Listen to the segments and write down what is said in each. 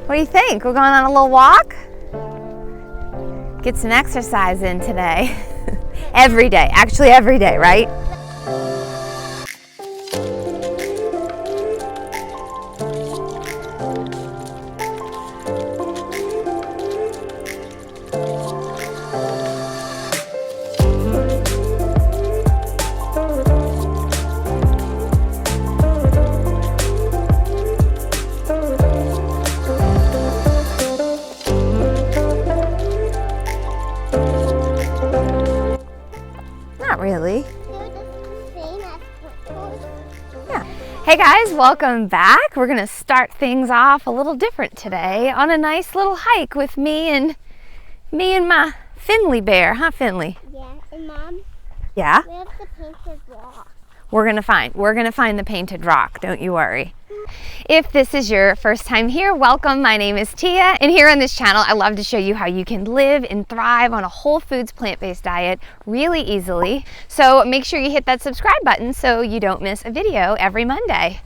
What do you think? We're going on a little walk? Get some exercise in today. Every day, actually every day, right? Not really. Yeah. Hey guys, welcome back. We're gonna start things off a little different today on a nice little hike with me and my Finley bear, huh, Finley? Yeah, and Mom? Yeah? Where's the painted rock? We're gonna find the painted rock, don't you worry. If this is your first time here, welcome. My name is Tia, and here on this channel, I love to show you how you can live and thrive on a whole foods plant-based diet really easily. So make sure you hit that subscribe button so you don't miss a video every Monday.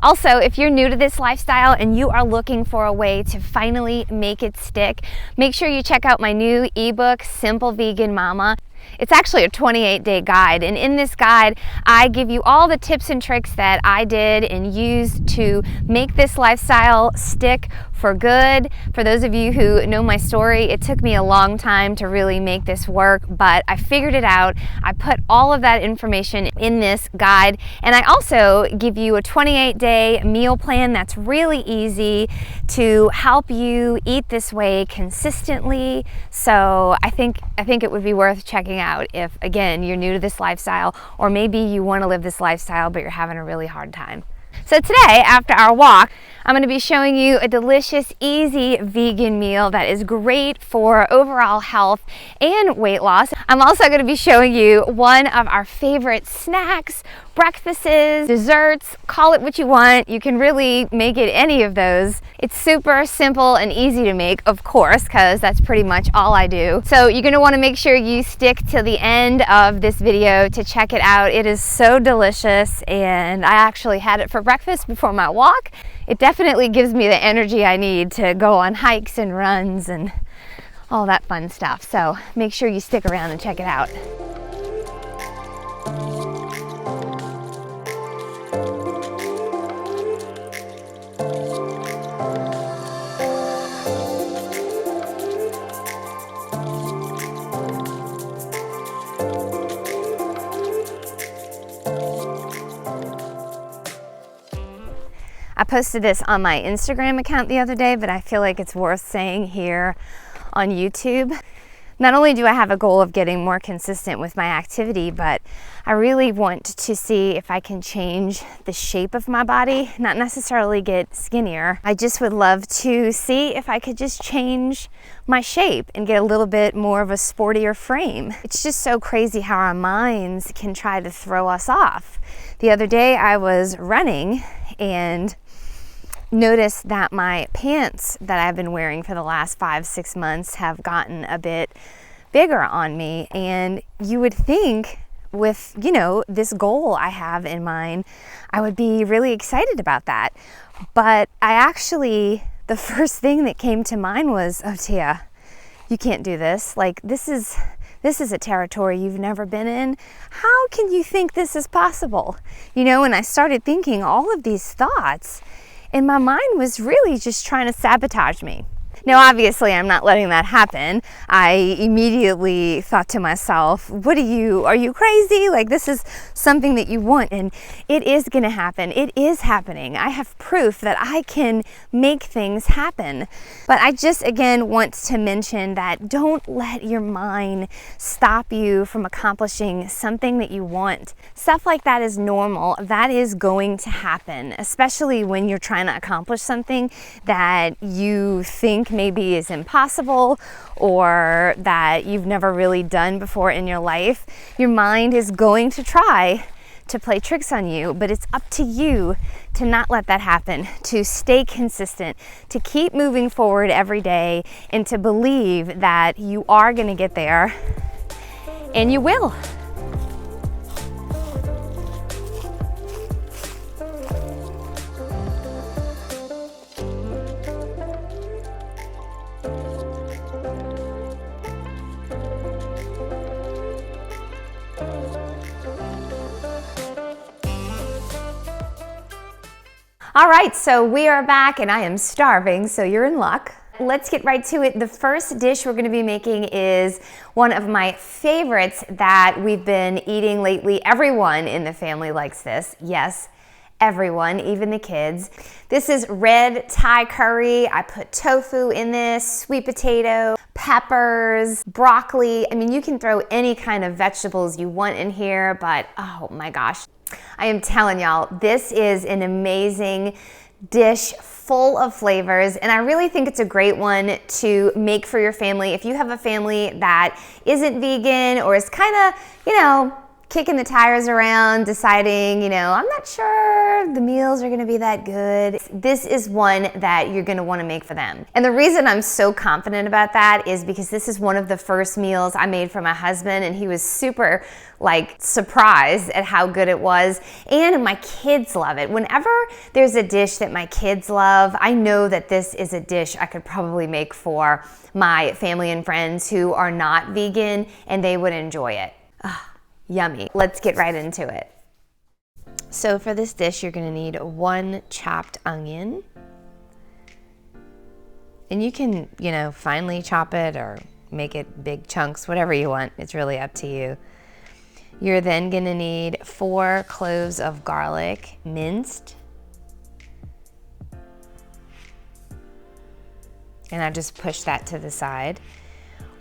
Also, if you're new to this lifestyle and you are looking for a way to finally make it stick, make sure you check out my new ebook, Simple Vegan Mama. It's actually a 28-day guide, and in this guide, I give you all the tips and tricks that I did and used to make this lifestyle stick for good. For those of you who know my story, it took me a long time to really make this work, but I figured it out. I put all of that information in this guide, and I also give you a 28-day meal plan that's really easy to help you eat this way consistently. So I think it would be worth checking out if, again, you're new to this lifestyle, or maybe you want to live this lifestyle but you're having a really hard time. So today, after our walk, I'm going to be showing you a delicious, easy vegan meal that is great for overall health and weight loss. I'm also going to be showing you one of our favorite snacks, breakfasts, desserts, call it what you want. You can really make it any of those. It's super simple and easy to make, of course, because that's pretty much all I do. So you're going to want to make sure you stick to the end of this video to check it out. It is so delicious, and I actually had it for breakfast before my walk. It definitely gives me the energy I need to go on hikes and runs and all that fun stuff. So make sure you stick around and check it out. I posted this on my Instagram account the other day, but I feel like it's worth saying here on YouTube. Not only do I have a goal of getting more consistent with my activity, but I really want to see if I can change the shape of my body, not necessarily get skinnier. I just would love to see if I could just change my shape and get a little bit more of a sportier frame. It's just so crazy how our minds can try to throw us off. The other day I was running and noticed that my pants that I've been wearing for the last 5-6 months have gotten a bit bigger on me. And you would think with, this goal I have in mind, I would be really excited about that. But the first thing that came to mind was, oh Tia, you can't do this. Like, this is a territory you've never been in. How can you think this is possible? And I started thinking all of these thoughts, and my mind was really just trying to sabotage me. Now, obviously, I'm not letting that happen. I immediately thought to myself, are you crazy? Like, this is something that you want, and it is gonna happen. It is happening. I have proof that I can make things happen. But I just, again, want to mention that don't let your mind stop you from accomplishing something that you want. Stuff like that is normal. That is going to happen, especially when you're trying to accomplish something that you think maybe is impossible or that you've never really done before in your life. Your mind is going to try to play tricks on you, but it's up to you to not let that happen, to stay consistent, to keep moving forward every day, and to believe that you are going to get there, and you will. All right, so we are back and I am starving, so you're in luck. Let's get right to it. The first dish we're going to be making is one of my favorites that we've been eating lately. Everyone in the family likes this. Yes, everyone, even the kids. This is red Thai curry. I put tofu in this, sweet potato, peppers, broccoli. I mean, you can throw any kind of vegetables you want in here, but oh my gosh. I am telling y'all, this is an amazing dish full of flavors, and I really think it's a great one to make for your family. If you have a family that isn't vegan or is kind of, kicking the tires around, deciding, I'm not sure the meals are gonna be that good, this is one that you're gonna wanna make for them. And the reason I'm so confident about that is because this is one of the first meals I made for my husband, and he was super surprised at how good it was. And my kids love it. Whenever there's a dish that my kids love, I know that this is a dish I could probably make for my family and friends who are not vegan, and they would enjoy it. Yummy. Let's get right into it. So for this dish, you're going to need 1 chopped onion. And you can, finely chop it or make it big chunks, whatever you want. It's really up to you. You're then going to need 4 cloves of garlic, minced. And I just push that to the side.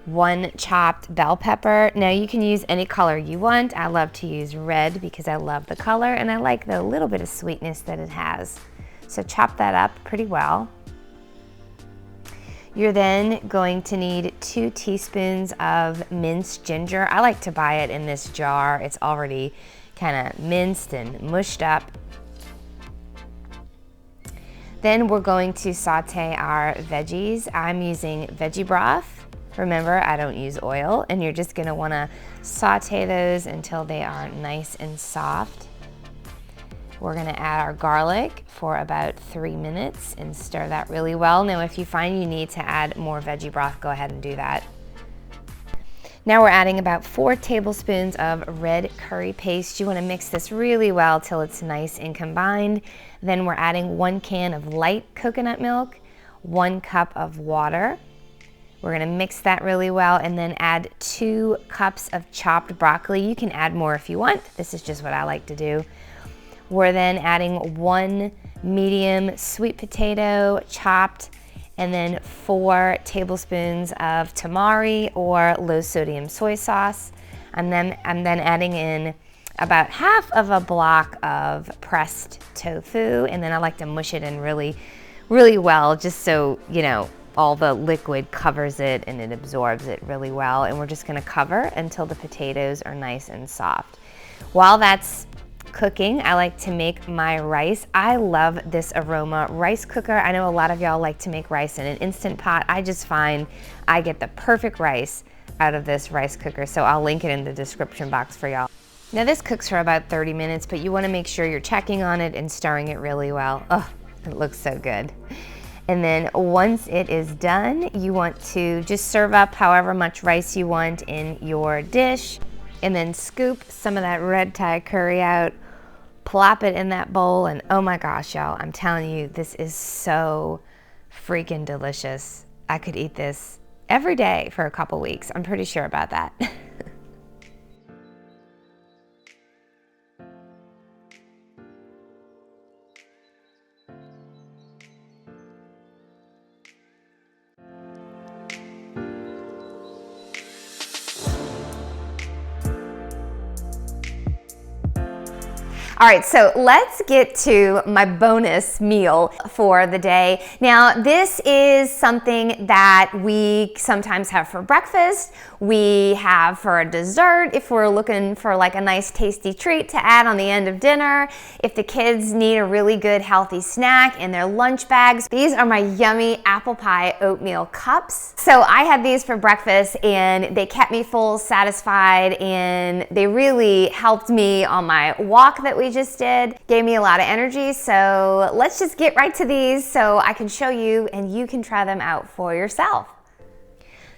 1 chopped bell pepper. Now you can use any color you want. I love to use red because I love the color and I like the little bit of sweetness that it has. So chop that up pretty well. You're then going to need 2 teaspoons of minced ginger. I like to buy it in this jar. It's already kind of minced and mushed up. Then we're going to saute our veggies. I'm using veggie broth. Remember, I don't use oil, and you're just gonna wanna saute those until they are nice and soft. We're gonna add our garlic for about 3 minutes and stir that really well. Now, if you find you need to add more veggie broth, go ahead and do that. Now we're adding about 4 tablespoons of red curry paste. You wanna mix this really well till it's nice and combined. Then we're adding 1 can of light coconut milk, 1 cup of water. We're gonna mix that really well and then add 2 cups of chopped broccoli. You can add more if you want. This is just what I like to do. We're then adding 1 medium sweet potato chopped, and then 4 tablespoons of tamari or low sodium soy sauce. And then I'm adding in about half of a block of pressed tofu, and then I like to mush it in really, really well, just so, all the liquid covers it and it absorbs it really well. And we're just gonna cover until the potatoes are nice and soft. While that's cooking, I like to make my rice. I love this aroma rice cooker. I know a lot of y'all like to make rice in an Instant Pot. I just find I get the perfect rice out of this rice cooker, so I'll link it in the description box for y'all. Now this cooks for about 30 minutes, but you wanna make sure you're checking on it and stirring it really well. Oh, it looks so good. And then once it is done, you want to just serve up however much rice you want in your dish, and then scoop some of that red Thai curry out, plop it in that bowl, and oh my gosh, y'all, I'm telling you, this is so freaking delicious. I could eat this every day for a couple weeks. I'm pretty sure about that. All right, so let's get to my bonus meal for the day. Now, this is something that we sometimes have for breakfast. We have for a dessert if we're looking for like a nice tasty treat to add on the end of dinner. If the kids need a really good healthy snack in their lunch bags. These are my yummy apple pie oatmeal cups. So I had these for breakfast and they kept me full, satisfied, and they really helped me on my walk that we just did. Gave me a lot of energy. So let's just get right to these so I can show you and you can try them out for yourself.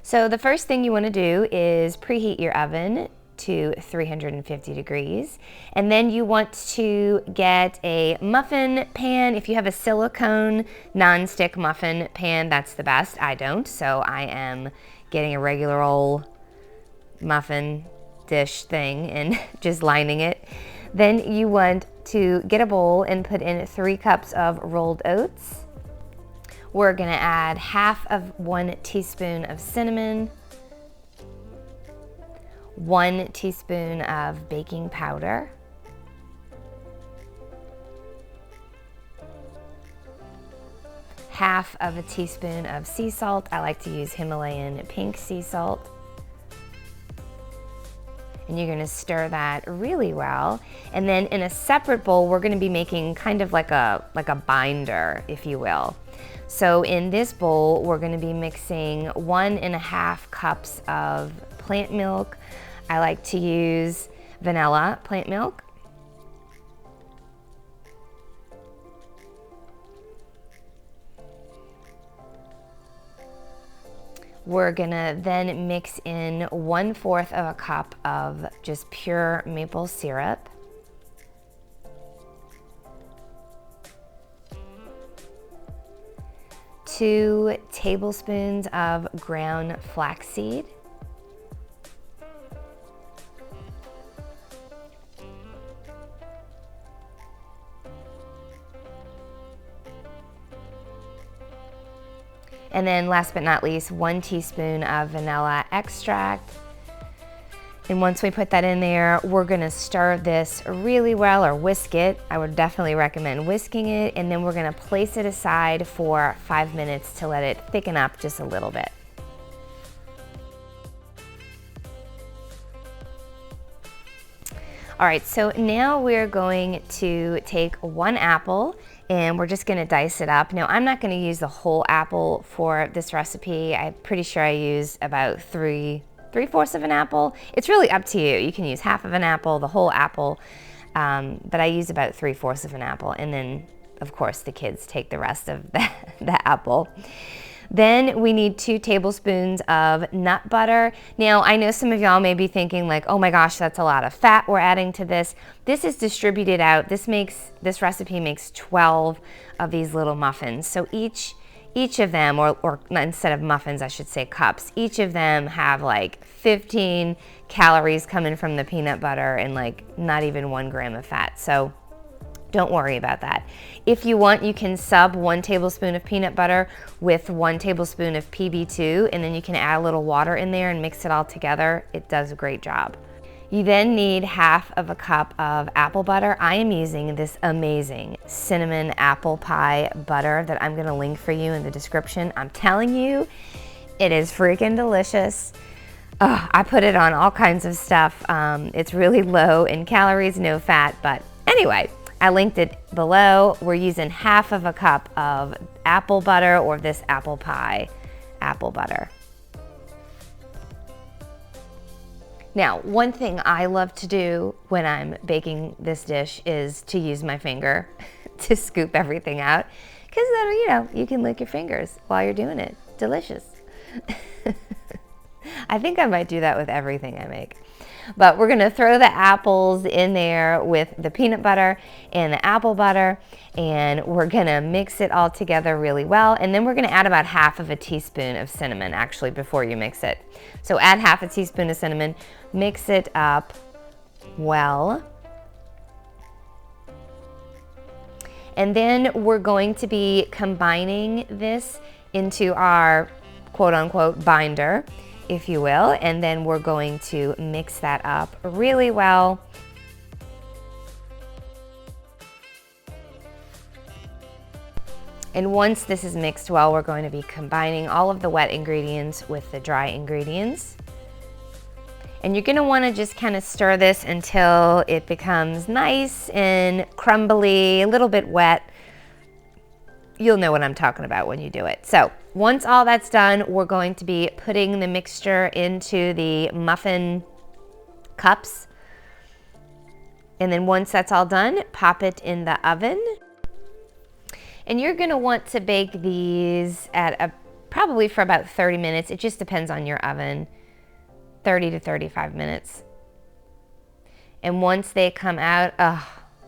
So the first thing you want to do is preheat your oven to 350 degrees. And then you want to get a muffin pan. If you have a silicone non-stick muffin pan, that's the best. I don't, so I am getting a regular old muffin dish thing and just lining it. Then you want to get a bowl and put in 3 cups of rolled oats. We're gonna add half of 1 teaspoon of cinnamon, 1 teaspoon of baking powder, half of a teaspoon of sea salt. I like to use Himalayan pink sea salt. And you're gonna stir that really well. And then in a separate bowl, we're gonna be making kind of like a binder, if you will. So in this bowl, we're gonna be mixing 1.5 cups of plant milk. I like to use vanilla plant milk. We're gonna then mix in 1/4 of a cup of just pure maple syrup. Two tablespoons of ground flaxseed. And then last but not least, 1 teaspoon of vanilla extract. And once we put that in there, we're gonna stir this really well, or whisk it. I would definitely recommend whisking it. And then we're gonna place it aside for 5 minutes to let it thicken up just a little bit. All right, so now we're going to take 1 apple and we're just gonna dice it up. Now, I'm not gonna use the whole apple for this recipe. I'm pretty sure I use about 3/4 of an apple. It's really up to you. You can use half of an apple, the whole apple, but I use about 3/4 of an apple. And then, of course, the kids take the rest of the apple. Then we need 2 tablespoons of nut butter. Now, I know some of y'all may be thinking like, oh my gosh, that's a lot of fat we're adding to this. This is distributed out. This recipe makes 12 of these little muffins. So each of them, or instead of muffins, I should say cups, each of them have like 15 calories coming from the peanut butter and like not even 1 gram of fat. So don't worry about that. If you want, you can sub 1 tablespoon of peanut butter with 1 tablespoon of PB2, and then you can add a little water in there and mix it all together. It does a great job. You then need half of a cup of apple butter. I am using this amazing cinnamon apple pie butter that I'm gonna link for you in the description. I'm telling you, it is freaking delicious. I put it on all kinds of stuff. It's really low in calories, no fat, but anyway, I linked it below. We're using half of a cup of apple butter, or this apple pie apple butter. Now, one thing I love to do when I'm baking this dish is to use my finger to scoop everything out, because then, you can lick your fingers while you're doing it. Delicious. I think I might do that with everything I make. But we're gonna throw the apples in there with the peanut butter and the apple butter, and we're gonna mix it all together really well. And then we're gonna add about half of a teaspoon of cinnamon, actually, before you mix it. So add half a teaspoon of cinnamon, mix it up well. And then we're going to be combining this into our quote-unquote binder, if you will, and then we're going to mix that up really well. And once this is mixed well, we're going to be combining all of the wet ingredients with the dry ingredients. And you're gonna wanna just kind of stir this until it becomes nice and crumbly, a little bit wet. You'll know what I'm talking about when you do it. So once all that's done, we're going to be putting the mixture into the muffin cups. And then once that's all done, pop it in the oven. And you're gonna want to bake these at probably for about 30 minutes. It just depends on your oven, 30 to 35 minutes. And once they come out, oh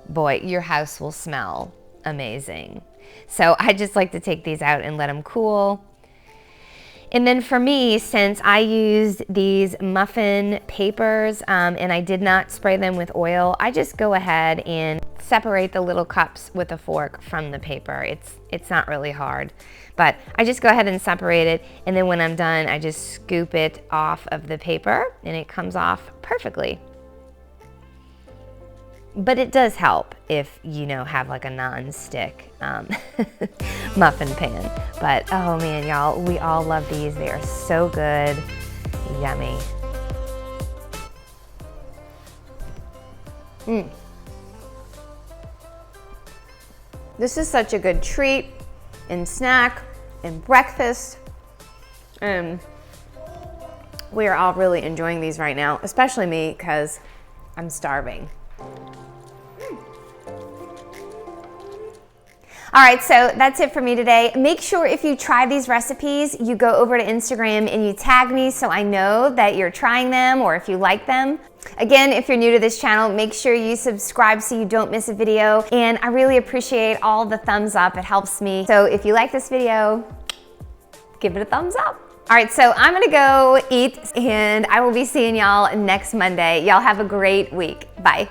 boy, your house will smell amazing. So I just like to take these out and let them cool. And then for me, since I used these muffin papers and I did not spray them with oil, I just go ahead and separate the little cups with a fork from the paper. It's not really hard, but I just go ahead and separate it, and then when I'm done, I just scoop it off of the paper and it comes off perfectly. But it does help if you have like a non-stick muffin pan. But oh man, y'all, we all love these. They are so good, yummy. This is such a good treat and snack and breakfast. We are all really enjoying these right now, especially me because I'm starving. All right, so that's it for me today. Make sure if you try these recipes, you go over to Instagram and you tag me so I know that you're trying them or if you like them. Again, if you're new to this channel, make sure you subscribe so you don't miss a video. And I really appreciate all the thumbs up. It helps me. So if you like this video, give it a thumbs up. All right, so I'm gonna go eat and I will be seeing y'all next Monday. Y'all have a great week. Bye.